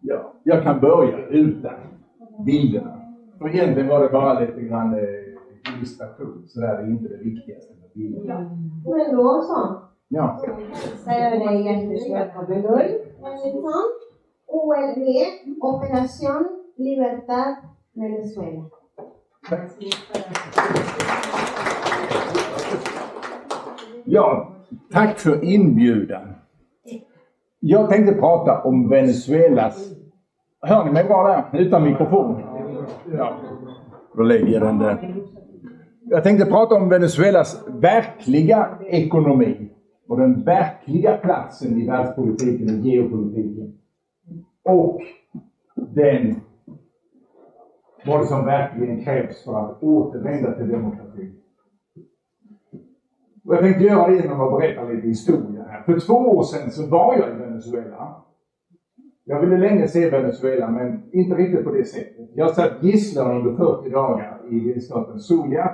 Ja, jag kan börja utan bilderna. För egentligen var det bara lite grann illustration, så det är inte det viktigaste med bilderna. Men då så. Ja. Säger det jättesvårt med null. OLV, Operación Libertad Venezuela. Ja, tack för inbjudan. Jag tänkte prata om Venezuelas... Hör ni mig bra där? Utan mikrofon? Ja, då lägger jag den där. Jag tänkte prata om Venezuelas verkliga ekonomi och den verkliga platsen i världspolitiken och geopolitiken. Och vad som verkligen krävs för att återvända till demokrati. Och jag tänkte göra det genom att berätta lite historia här. För 2 år sedan så var jag i Venezuela. Jag ville länge se Venezuela, men inte riktigt på det sättet. Jag satt gisslan under 40 dagar i delstaten Zulia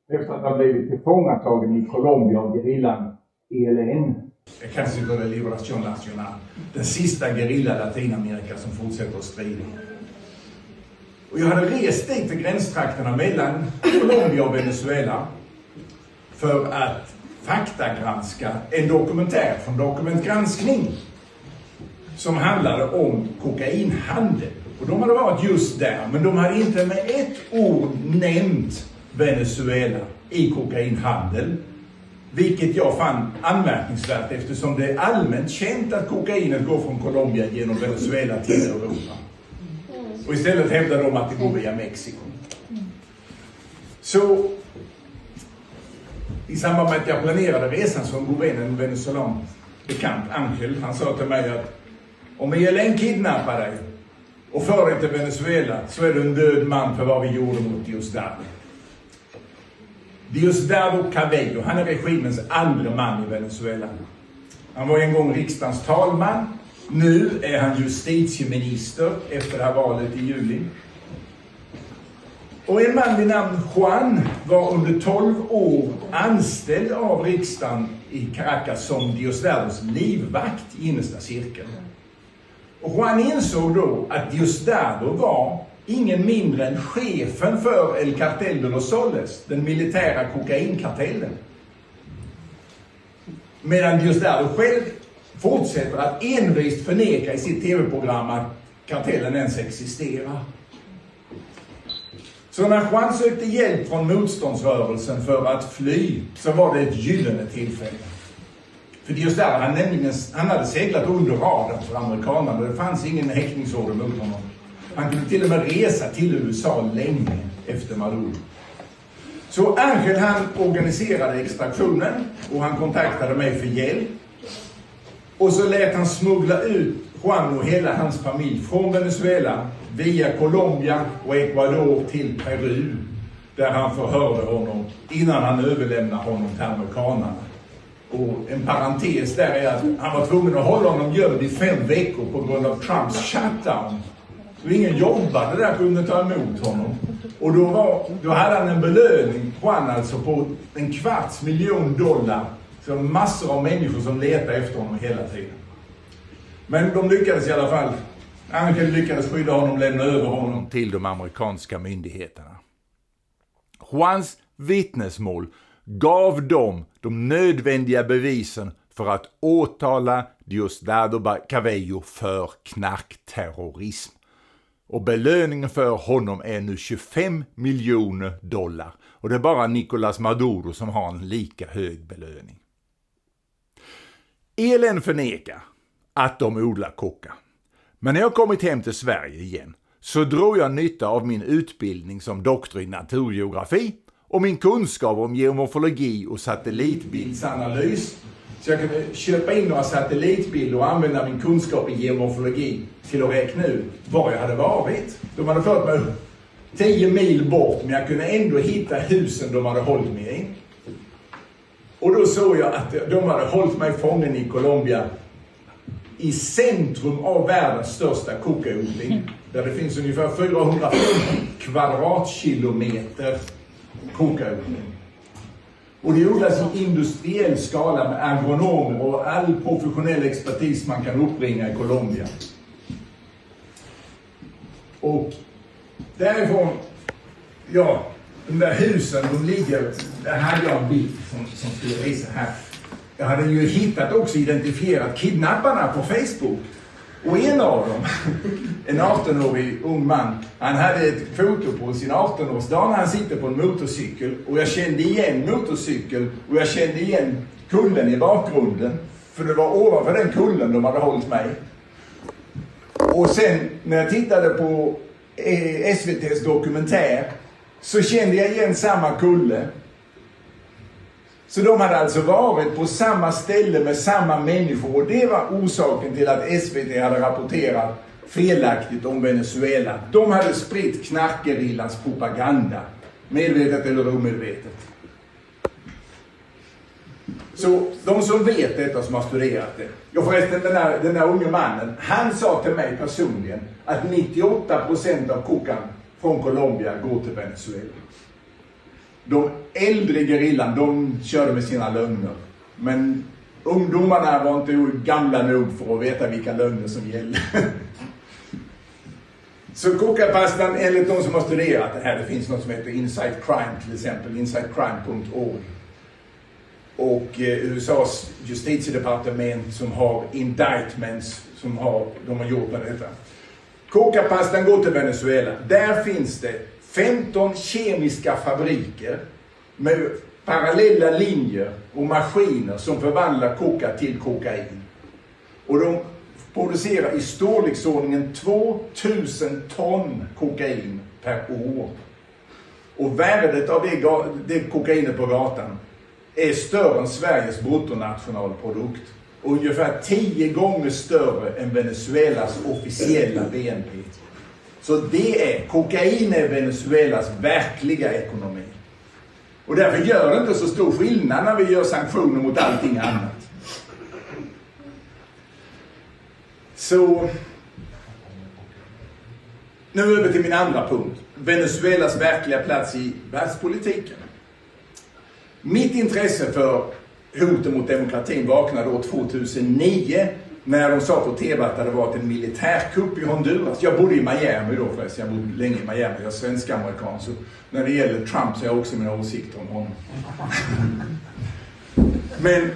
efter att ha blivit tillfångatagen i Colombia av gerillan ELN. Ejército de Liberación Nacional. Den sista gerilla Latinamerika som fortsätter att strida. Och jag hade rest dit till gränstrakterna mellan Colombia och Venezuela för att faktagranska en dokumentär från Dokumentgranskning som handlade om kokainhandel. Och de hade varit just där, men de hade inte med ett ord nämnt Venezuela i kokainhandel. Vilket jag fann anmärkningsvärt eftersom det är allmänt känt att kokainet går från Colombia genom Venezuela till Europa. Och istället hävdar de att det går via Mexiko. Så i samband med att jag planerade resan så går en venezuelan bekant, Angel, han sa till mig att om ELN kidnappar dig och för dig till Venezuela så är du en död man för vad vi gjorde mot Diosdado. Diosdado Cabello, han är regimens andra man i Venezuela. Han var en gång riksdagens talman. Nu är han justitieminister efter det här valet i juli. Och en man vid namn Juan var under 12 år anställd av riksdagen i Caracas som Diosdados livvakt i innersta cirkeln. Och Juan insåg då att Diosdado var ingen mindre än chefen för El Cartel de los Soles, den militära kokainkartellen. Medan Diosdado själv fortsätter att envist förneka i sitt tv-program att kartellen ens existerar. Så när Juan sökte hjälp från motståndsrörelsen för att fly så var det ett gyllene tillfälle. För Diosdado, han hade seglat under radarn för amerikanerna. Det fanns ingen häktningsorder mot honom. Han kunde till och med resa till USA länge efter Maduro. Så Angel han organiserade extraktionen och han kontaktade mig för hjälp. Och så lät han smuggla ut Juan och hela hans familj från Venezuela via Colombia och Ecuador till Peru. Där han förhörde honom innan han överlämnade honom till amerikanerna. Och en parentes där är att han var tvungen att hålla honom gömd i 5 veckor på grund av Trumps shutdown. Så ingen jobbade där kunde ta emot honom. Och då hade han en belöning, Juan alltså, på $250,000. Så massor av människor som letade efter honom hela tiden. Men de lyckades i alla fall. Angel lyckades skydda honom, lämna över honom till de amerikanska myndigheterna. Juans vittnesmål gav dem de nödvändiga bevisen för att åtala Diosdado Cabello för knarkterrorism. Och belöningen för honom är nu $25 miljoner. Och det är bara Nicolás Maduro som har en lika hög belöning. ELN förnekar att de odlar koka. Men när jag kommit hem till Sverige igen så drog jag nytta av min utbildning som doktor i naturgeografi och min kunskap om geomorfologi och satellitbildsanalys. Så jag kunde köpa in några satellitbilder och använda min kunskap i geomorfologi till att räkna ut var jag hade varit. De hade fört mig 10 mil bort, men jag kunde ändå hitta husen de hade hållit mig i. Och då såg jag att de hade hållit mig fången i Colombia i centrum av världens största kokaodling. Där det finns ungefär 450 kvadratkilometer kokaodling. Och det odlas i industriell skala med agronomer och all professionell expertis man kan uppringa i Colombia. Och därifrån, ja, de där husen, de ligger, där hade jag en bild som skulle visa här. Jag hade ju hittat också identifierat kidnapparna på Facebook. Och en av dem, en 18-årig ung man, han hade ett foto på sin 18-årsdag när han sitter på en motorcykel. Och jag kände igen motorcykel och jag kände igen kullen i bakgrunden. För det var ovanför den kullen de hade hållit mig. Och sen när jag tittade på SVT:s dokumentär så kände jag igen samma kulle. Så de hade alltså varit på samma ställe med samma människor och det var orsaken till att SVT hade rapporterat felaktigt om Venezuela. De hade spritt knarkgerillans propaganda, medvetet eller omedvetet. Så de som vet detta, som har studerat det. Och förresten, den där unge mannen, han sa till mig personligen att 98% av kokan från Colombia går till Venezuela. De äldre gerillan, de körde med sina lögner. Men ungdomarna var inte gamla nog för att veta vilka lögner som gällde. Så kokapastan, enligt de som har studerat det här, det finns något som heter Inside Crime till exempel, insidecrime.org. Och USAs justitiedepartement som har indictments de har gjort med detta. Kokapastan går till Venezuela. Där finns det 15 kemiska fabriker med parallella linjer och maskiner som förvandlar koka till kokain. Och de producerar i storleksordningen 2000 ton kokain per år. Och värdet av det kokainet på gatan är större än Sveriges bruttonationalprodukt. Och ungefär 10 gånger större än Venezuelas officiella BNP. Så kokain är Venezuelas verkliga ekonomi. Och därför gör det inte så stor skillnad när vi gör sanktioner mot allting annat. Så nu över till min andra punkt. Venezuelas verkliga plats i världspolitiken. Mitt intresse för hoten mot demokratin vaknade år 2009 när de sa på TV att det hade varit en militärkupp i Honduras. Jag bodde i Miami då förresten, jag bodde länge i Miami, jag är svensk-amerikan, så när det gäller Trump så har jag också mina åsikter om honom. Men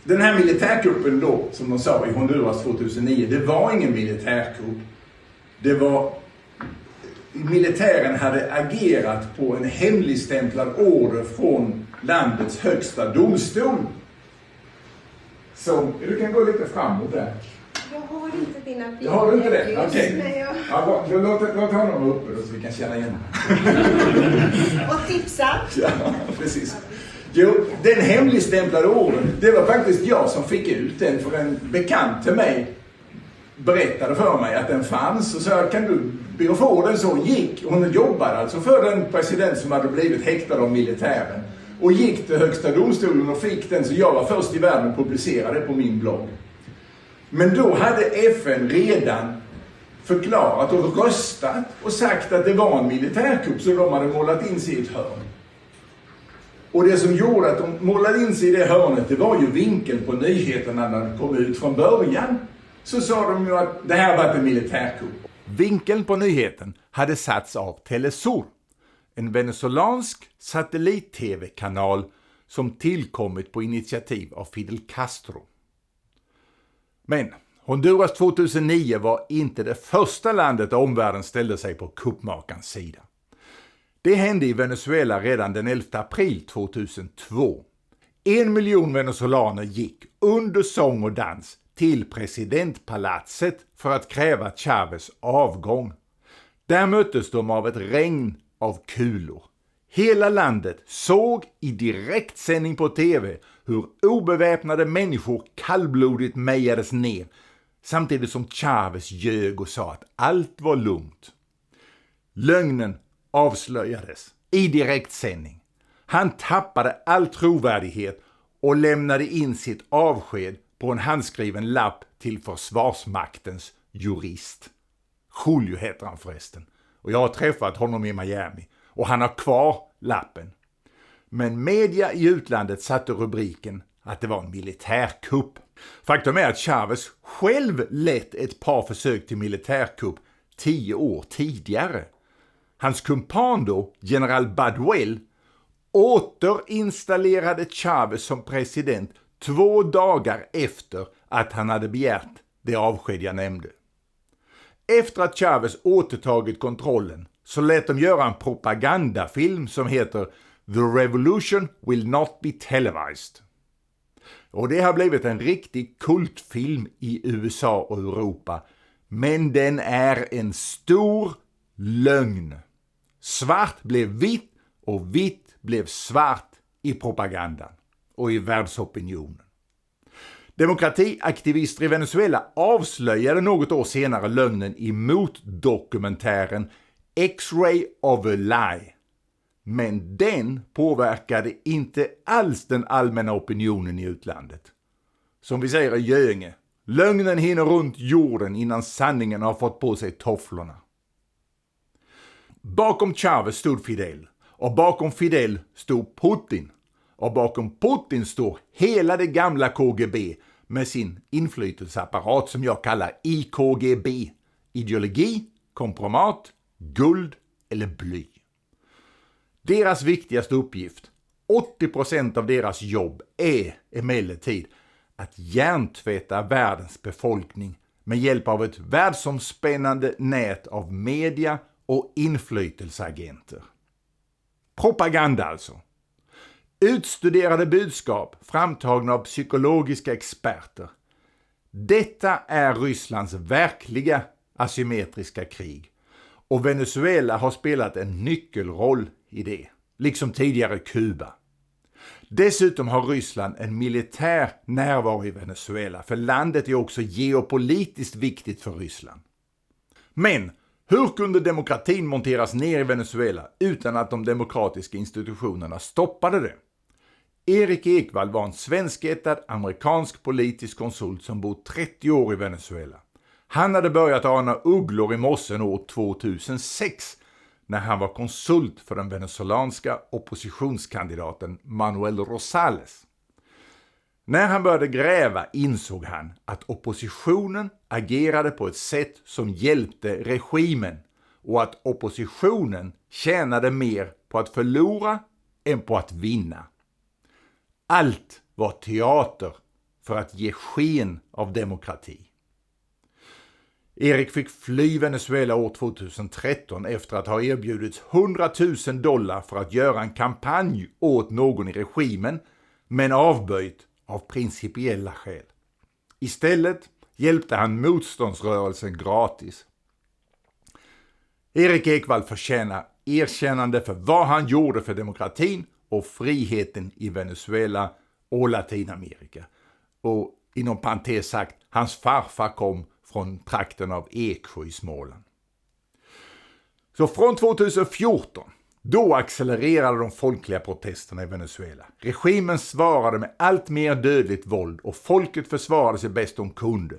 den här militärkuppen då, som de sa i Honduras 2009, det var ingen militärkupp. Det var, militären hade agerat på en hemligstämplad order från landets högsta domstol. Så du kan gå lite framåt där. Jag har inte dina bilder. Har du inte det? Okej. Okay. Ja, låt honom uppe då så vi kan känna igen. Och tipsa. Ja, precis. Jo, den hemligstämplade orden, det var faktiskt jag som fick ut den, för en bekant till mig berättade för mig att den fanns och så kan du be att få den. Så gick, hon jobbade alltså för den president som hade blivit häktad av militären och gick till högsta domstolen och fick den, så jag var först i världen att publicera det på min blogg. Men då hade FN redan förklarat och röstat och sagt att det var en militärkupp, så de hade målat in sig i ett hörn. Och det som gjorde att de målade in sig i det hörnet, det var ju vinkeln på nyheterna när de kom ut från början. Så sa de ju att det här var en militärkupp. Vinkeln på nyheten hade satts av Telesur, en venezolansk satellit-tv-kanal som tillkommit på initiativ av Fidel Castro. Men Honduras 2009 var inte det första landet där omvärlden ställde sig på kuppmakarens sida. Det hände i Venezuela redan den 11 april 2002. 1 miljon venezolaner gick under sång och dans till presidentpalatset för att kräva Chávez avgång. Där möttes de av ett regn av kulor. Hela landet såg i direktsändning på TV hur obeväpnade människor kallblodigt mejades ner, samtidigt som Chávez ljög och sa att allt var lugnt. Lögnen avslöjades i direktsändning. Han tappade all trovärdighet och lämnade in sitt avsked på en handskriven lapp till försvarsmaktens jurist. Julio heter han förresten. Och jag har träffat honom i Miami. Och han har kvar lappen. Men media i utlandet satte rubriken att det var en militärkupp. Faktum är att Chávez själv lett ett par försök till militärkupp 10 år tidigare. Hans kumpan då, general Baduel, återinstallerade Chávez som president 2 dagar efter att han hade begärt det avsked jag nämnde. Efter att Chávez återtagit kontrollen så lät de göra en propagandafilm som heter The Revolution Will Not Be Televised. Och det har blivit en riktig kultfilm i USA och Europa. Men den är en stor lögn. Svart blev vitt och vitt blev svart i propagandan och i världsopinionen. Demokratiaktivister i Venezuela avslöjade något år senare lögnen i motdokumentären X-Ray of a Lie. Men den påverkade inte alls den allmänna opinionen i utlandet. Som vi säger i Göinge, lögnen hinner runt jorden innan sanningen har fått på sig tofflorna. Bakom Chávez stod Fidel, och bakom Fidel stod Putin, och bakom Putin står hela det gamla KGB med sin inflytelseapparat som jag kallar IKGB, ideologi, kompromat, guld eller bly. Deras viktigaste uppgift, 80% av deras jobb, är emellertid att hjärntvätta världens befolkning med hjälp av ett världsomspännande nät av media och inflytelseagenter. Propaganda alltså. Utstuderade budskap framtagna av psykologiska experter. Detta är Rysslands verkliga asymmetriska krig. Och Venezuela har spelat en nyckelroll i det, liksom tidigare Kuba. Dessutom har Ryssland en militär närvaro i Venezuela, för landet är också geopolitiskt viktigt för Ryssland. Men hur kunde demokratin monteras ner i Venezuela utan att de demokratiska institutionerna stoppade det? Erik Ekvall var en svenskättad amerikansk politisk konsult som bott 30 år i Venezuela. Han hade börjat ana ugglor i mossen år 2006 när han var konsult för den venezuelanska oppositionskandidaten Manuel Rosales. När han började gräva insåg han att oppositionen agerade på ett sätt som hjälpte regimen och att oppositionen tjänade mer på att förlora än på att vinna. Allt var teater för att ge sken av demokrati. Erik fick fly Venezuela år 2013 efter att ha erbjudits $100,000 för att göra en kampanj åt någon i regimen, men avböjt av principiella skäl. Istället hjälpte han motståndsrörelsen gratis. Erik Ekvall förtjänar erkännande för vad han gjorde för demokratin och friheten i Venezuela och Latinamerika. Och inom parentes sagt, hans farfar kom från trakten av Eksjö i Småland. Så från 2014, då accelererade de folkliga protesterna i Venezuela. Regimen svarade med allt mer dödligt våld och folket försvarade sig bäst de kunde.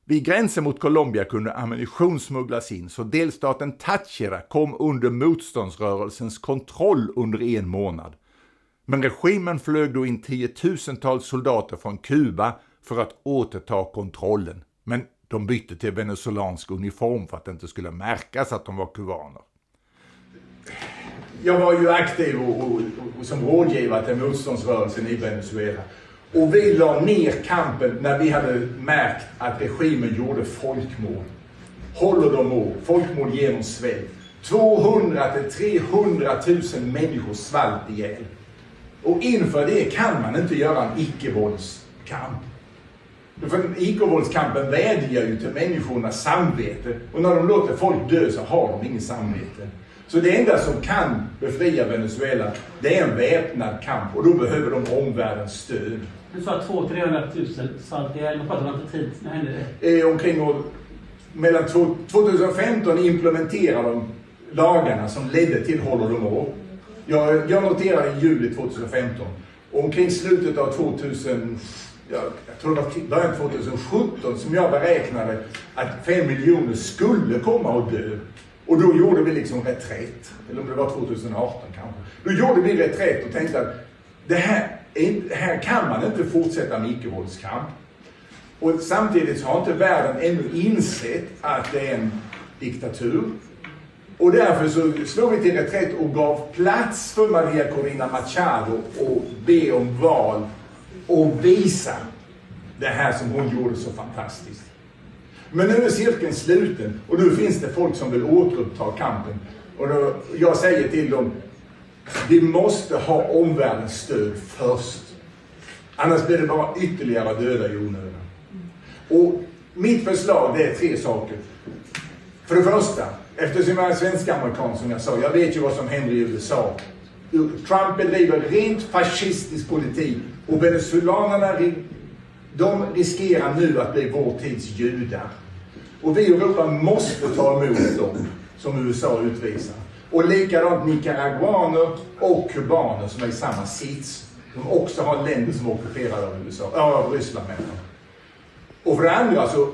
Vid gränsen mot Colombia kunde ammunition smugglas in, så delstaten Táchira kom under motståndsrörelsens kontroll under 1 månad. Men regimen flög då in 10,000-tals soldater från Kuba för att återta kontrollen. Men de bytte till venezuelansk uniform för att det inte skulle märkas att de var kubaner. Jag var ju aktiv och som rådgivare till motståndsrörelsen i Venezuela. Och vi la ner kampen när vi hade märkt att regimen gjorde folkmord. Holodomor, folkmord genom svält. 200-300 000 människor svalt ihjäl. Och inför det kan man inte göra en icke-våldskamp. För icke-våldskampen vädjar ju till människornas samvete. Och när de låter folk dö så har de ingen samvete. Så det enda som kan befria Venezuela, det är en väpnad kamp. Och då behöver de omvärldens stöd. Du sa 200-300 000 svalt ihjäl. Vad pratar man inte tid? När hände det? Mellan 2015 implementerade de lagarna som ledde till Holodomor. Jag noterade i juli 2015. Och omkring slutet av 2017 som jag beräknade att 5 miljoner skulle komma att dö. Och då gjorde vi liksom reträtt. Eller om det var 2018 kanske. Då gjorde vi reträtt och tänkte att här kan man inte fortsätta med icke-våldskamp. Och samtidigt så har inte världen ännu insett att det är en diktatur. Och därför så slog vi till reträtt och gav plats för Maria Corina Machado och be om val och visa det här som hon gjorde så fantastiskt. Men nu är cirkeln sluten och nu finns det folk som vill återuppta kampen. Och då, jag säger till dem, vi måste ha omvärldens stöd först. Annars blir det bara ytterligare döda i onödan. Och mitt förslag det är 3 saker. För det första, eftersom jag är svensk-amerikan som jag sa, jag vet ju vad som händer i USA. Trump bedriver rent fascistisk politik och venezuelanerna de riskerar nu att bli vår tids judar. Och vi i Europa måste ta emot dem som USA utvisar. Och likadant nicaraguaner och kubaner som är i samma sits. De också har länder som är ockuperade av Ryssland. Och för det andra så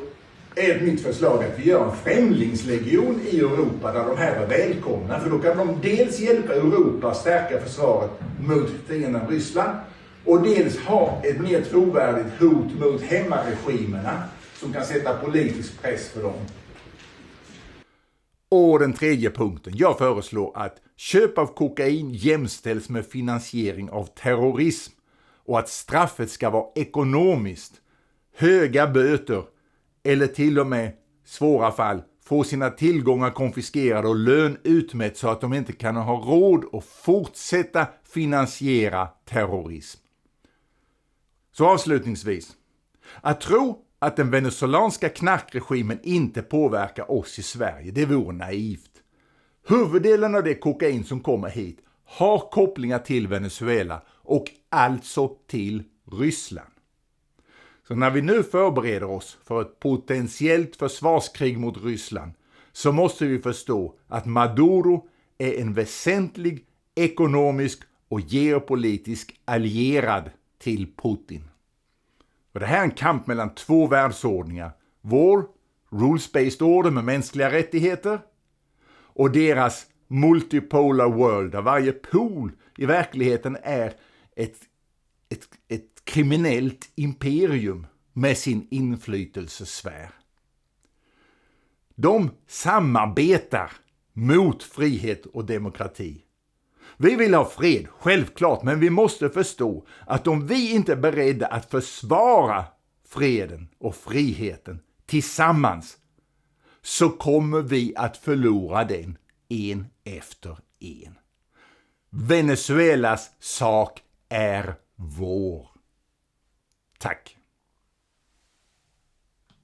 är mitt förslag att vi gör en främlingslegion i Europa där de här är välkomna. För då kan de dels hjälpa Europa att stärka försvaret mot fienden Ryssland och dels ha ett mer trovärdigt hot mot hemmaregimerna som kan sätta politisk press för dem. Och den 3:e punkten. Jag föreslår att köp av kokain jämställs med finansiering av terrorism och att straffet ska vara ekonomiskt. Höga böter eller till och med svåra fall få sina tillgångar konfiskerade och lön utmätt så att de inte kan ha råd att fortsätta finansiera terrorism. Så avslutningsvis, att tro att den venezuelanska knarkregimen inte påverkar oss i Sverige, det vore naivt. Huvuddelen av det kokain som kommer hit har kopplingar till Venezuela och alltså till Ryssland. Så när vi nu förbereder oss för ett potentiellt försvarskrig mot Ryssland så måste vi förstå att Maduro är en väsentlig ekonomisk och geopolitisk allierad till Putin. Och det här är en kamp mellan 2 världsordningar. Vår rules-based order med mänskliga rättigheter och deras multipolar world där varje pol i verkligheten är ett kriminellt imperium med sin inflytelsesfär. De samarbetar mot frihet och demokrati. Vi vill ha fred, självklart, men vi måste förstå att om vi inte är beredda att försvara freden och friheten tillsammans så kommer vi att förlora den en efter en. Venezuelas sak är vår. Tack.